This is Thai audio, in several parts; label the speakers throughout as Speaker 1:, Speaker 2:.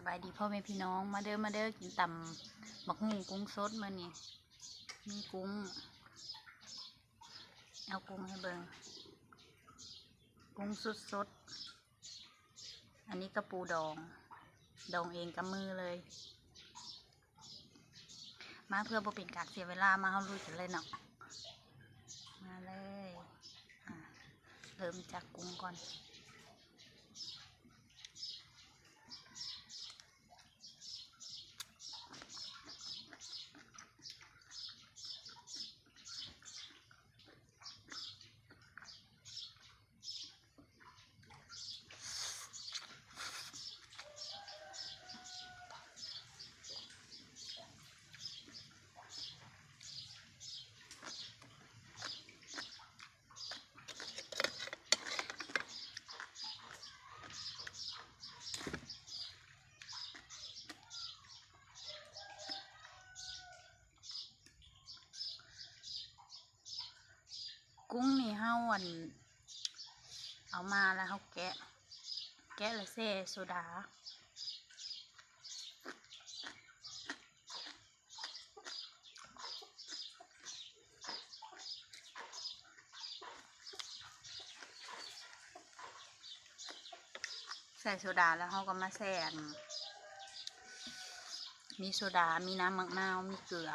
Speaker 1: บายดีพ่อแม่พี่น้องมาเด้อมาเด้อกินตำบักหุ่งกุ้งสดมานี่มีกุ้งเอากุ้งให้เบิ่งกุ้งสดอันนี้กระปูดองเองกับมือเลยมาเพื่อบ่เป็นการเสียเวลามาเฮาลุยกันเลยเนาะมาเลยเริ่มจากกุ้งก่อนกุ้งนี่เฮาเอามาแล้วเฮาแกะแล้วแช่โซดาใส่โซดาแล้วเฮาก็มาแช่มีโซดามีน้ำมะนาวมีเกลือ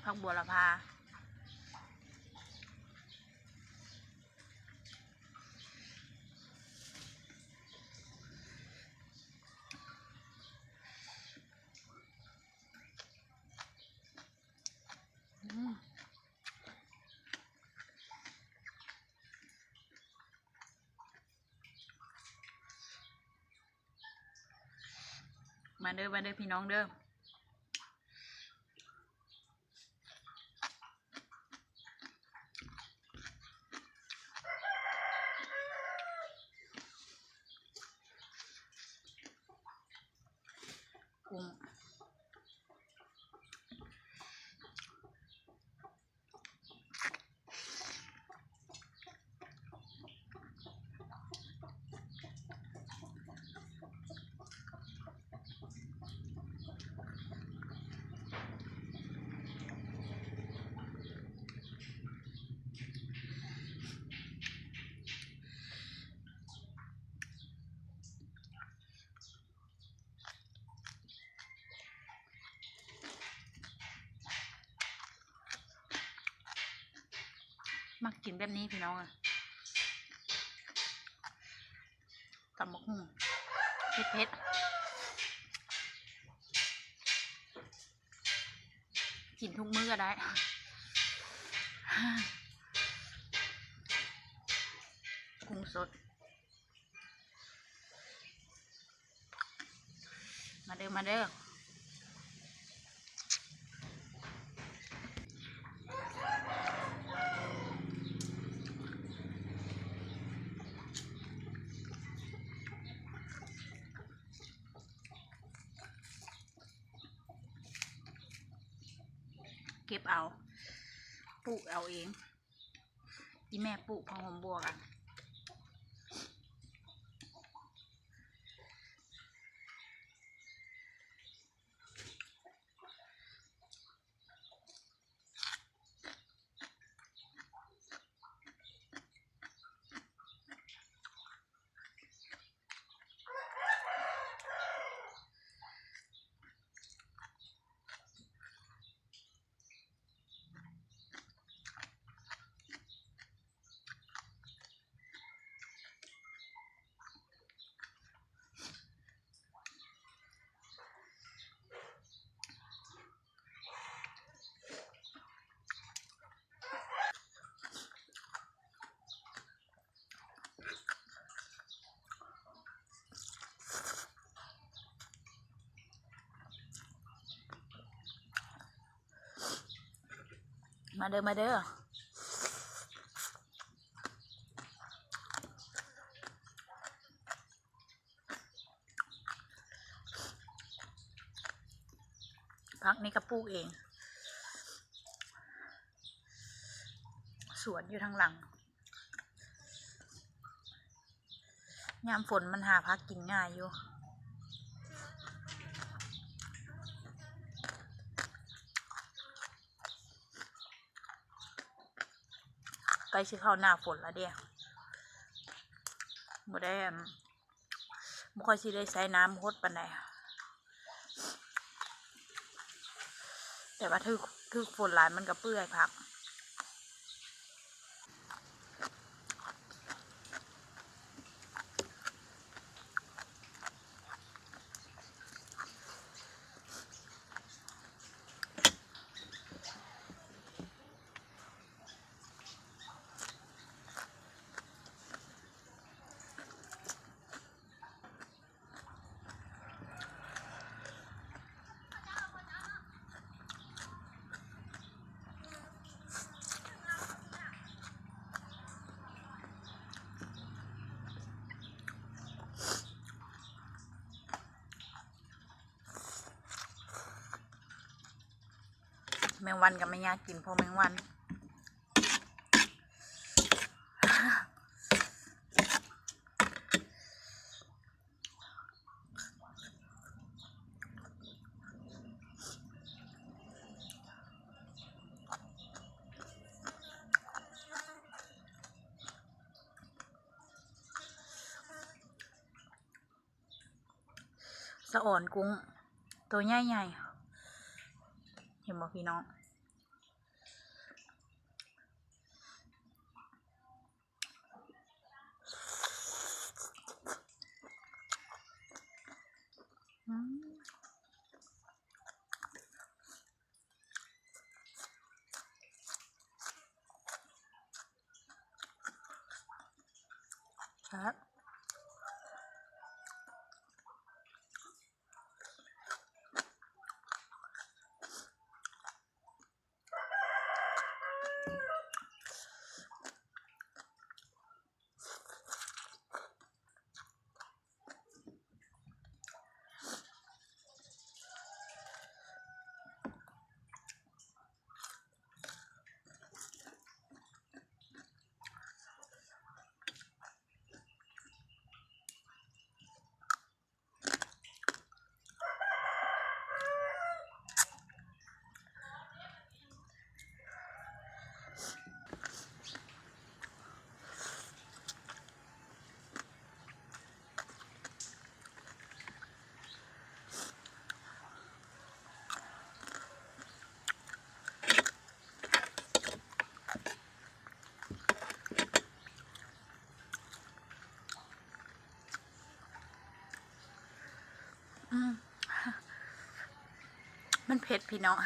Speaker 1: ผักบัวละพามาเด้อพี่น้องเด้อกุ้งมักกินแบบนี้พี่น้องตำบักหุ่งเผ็ดกินทุกมื้อก็ได้กุ้งสดมาเด้อเก็บเอาปลูกเอาเองที่แม่ปลูกผักหอมบัวกันมาเด้อ พักนี่ก็ปลูกเองสวนอยู่ทางหลังยามฝนมันหาพักกินง่ายอยู่ใกล้สิเข้าหน้าฝนแล้วเดียวบ่ได้บ่ค่อยสิได้ใช้น้ำฮดปานใดแต่ว่าถึกฝนหลายมันก็เปื่อยพักแมงวันก็ไม่ยากกินเพราะแมงวันสะอ่อนกุ้งตัวใหญ่ๆเห็นบ่พี่น้องครับมันเผ็ดพี่น้อง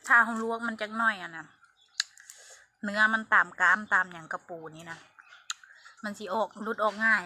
Speaker 1: ถ้าของลวกมันจักหน่อยนะเนื้อมันตามกล้ามตามอย่างกระปูนี่นะมันสิออกรุดออกง่าย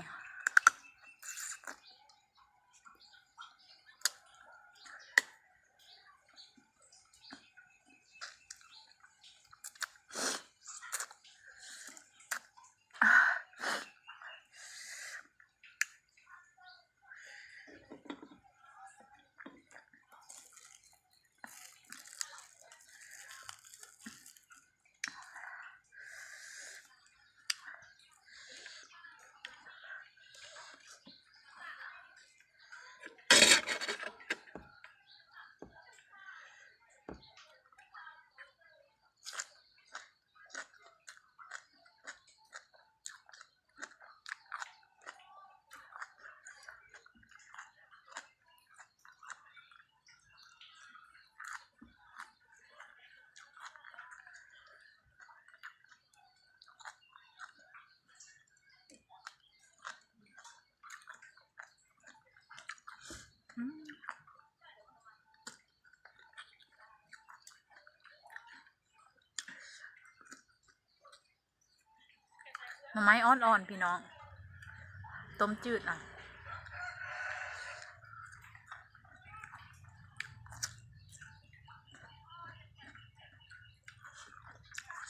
Speaker 1: น่อไม้อ่อนๆพี่น้องต้มจืดอ่ะ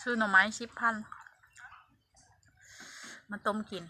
Speaker 1: ซื้อหน่อไม้10,000มาต้มกิน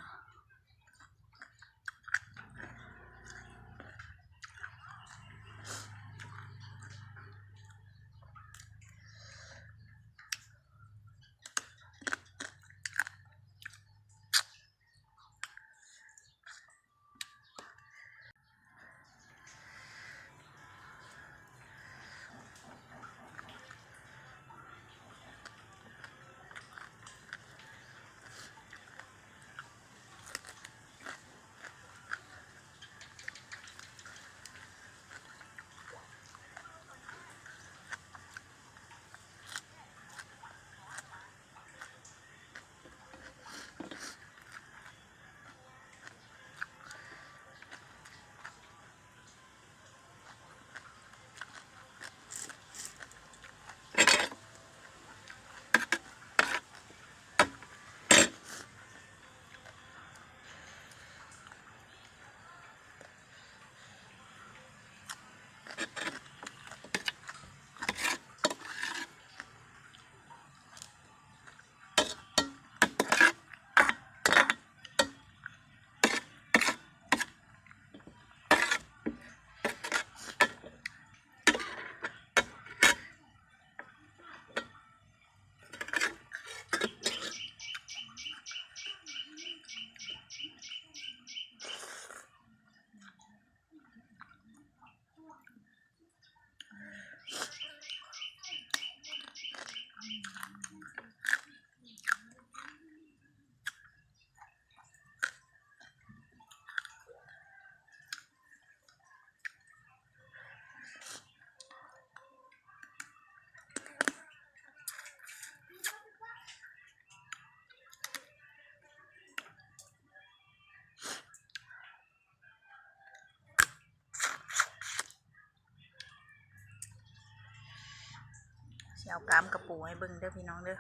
Speaker 1: เอากามกระปูให้เบิ่งเด้อพี่น้องเด้อ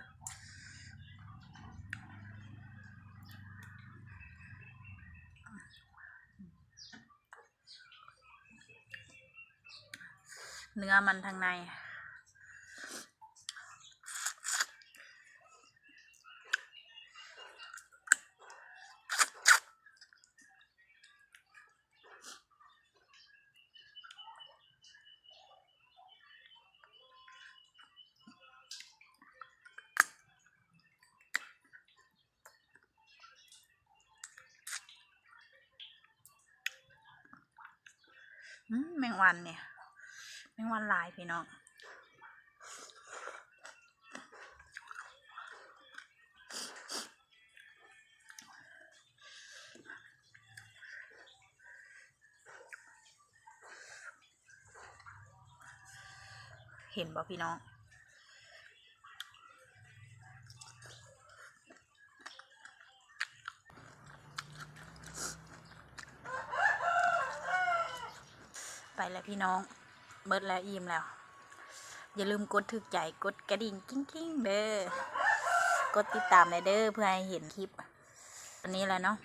Speaker 1: เนื้อมันทางในแมงวันเนี่ยแมงวันลายพี่น้องเห็นบ่พี่น้องไปแล้วพี่น้องเบิดแล้วอิ่มแล้วอย่าลืมกดถูกใจกดกระดิ่งกิ้งๆเด้อกดติดตามเลยเด้อเพื่อให้เห็นคลิปวันนี้แหละเนาะ